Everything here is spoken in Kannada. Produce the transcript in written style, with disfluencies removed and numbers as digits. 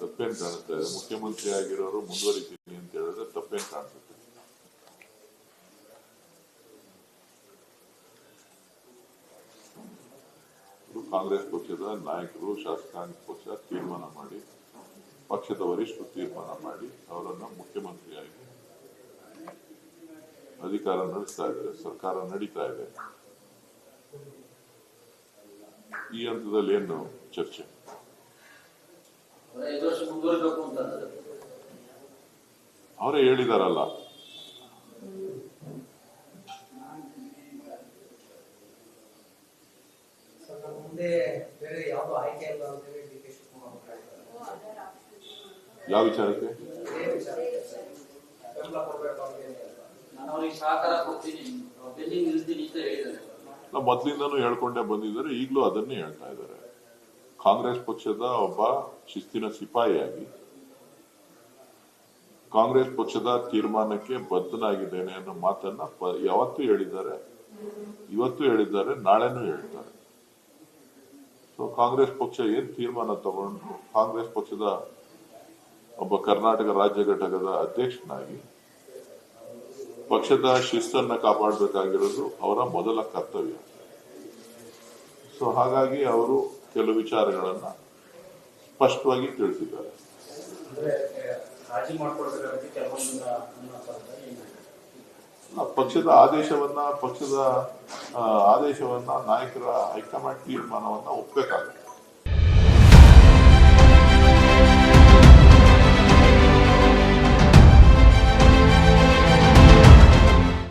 ತಪ್ಪೇನು ಕಾಣುತ್ತೆ? ಮುಖ್ಯಮಂತ್ರಿ ಆಗಿರೋರು ಮುಂದುವರಿತೀನಿ ಅಂತ ಹೇಳಿದ್ರೆ ತಪ್ಪೇನು ಕಾಣಿಸುತ್ತೆ? ಕಾಂಗ್ರೆಸ್ ಪಕ್ಷದ ನಾಯಕರು, ಶಾಸಕಾಂಗ ಪಕ್ಷ ತೀರ್ಮಾನ ಮಾಡಿ, ಪಕ್ಷದ ವರಿಷ್ಠರು ತೀರ್ಮಾನ ಮಾಡಿ ಅವರನ್ನ ಮುಖ್ಯಮಂತ್ರಿಯಾಗಿ ಅಧಿಕಾರ ನಡೆಸ್ತಾ ಇದ್ದಾರೆ. ಸರ್ಕಾರ ನಡೀತಾ ಇದೆ. ಈ ಹಂತದಲ್ಲಿ ಏನು ಚರ್ಚೆ? ಅವರೇ ಹೇಳಿದಾರಲ್ಲ. ಯಾವ ವಿಚಾರಕ್ಕೆ? ಮೊದಲಿಂದನೂ ಹೇಳ್ಕೊಂಡೇ ಬಂದಿದ್ದಾರೆ, ಈಗಲೂ ಅದನ್ನೇ ಹೇಳ್ತಾ ಇದ್ದಾರೆ. ಕಾಂಗ್ರೆಸ್ ಪಕ್ಷದ ಒಬ್ಬ ಶಿಸ್ತಿನ ಸಿಪಾಯಿಯಾಗಿ ಕಾಂಗ್ರೆಸ್ ಪಕ್ಷದ ತೀರ್ಮಾನಕ್ಕೆ ಬದ್ಧನಾಗಿದ್ದೇನೆ ಅನ್ನೋ ಮಾತನ್ನ ಯಾವತ್ತೂ ಹೇಳಿದ್ದಾರೆ, ಇವತ್ತು ಹೇಳಿದ್ದಾರೆ, ನಾಳೆನೂ ಹೇಳ್ತಾರೆ. ಸೊ ಕಾಂಗ್ರೆಸ್ ಪಕ್ಷ ಏನ್ ತೀರ್ಮಾನ ತಗೊಂಡು ಕಾಂಗ್ರೆಸ್ ಪಕ್ಷದ ಒಬ್ಬ ಕರ್ನಾಟಕ ರಾಜ್ಯ ಘಟಕದ ಅಧ್ಯಕ್ಷನಾಗಿ ಪಕ್ಷದ ಶಿಸ್ತನ್ನ ಕಾಪಾಡಬೇಕಾಗಿರೋದು ಅವರ ಮೊದಲ ಕರ್ತವ್ಯ. ಸೊ ಹಾಗಾಗಿ ಅವರು ಕೆಲವು ವಿಚಾರಗಳನ್ನ ಸ್ಪಷ್ಟವಾಗಿ ತಿಳಿಸಿದ್ದಾರೆ. ಪಕ್ಷದ ಆದೇಶವನ್ನ ನಾಯಕರ ಹೈಕಮಾಂಡ್ ತೀರ್ಮಾನವನ್ನ ಒಪ್ಪಬೇಕಾಗುತ್ತೆ.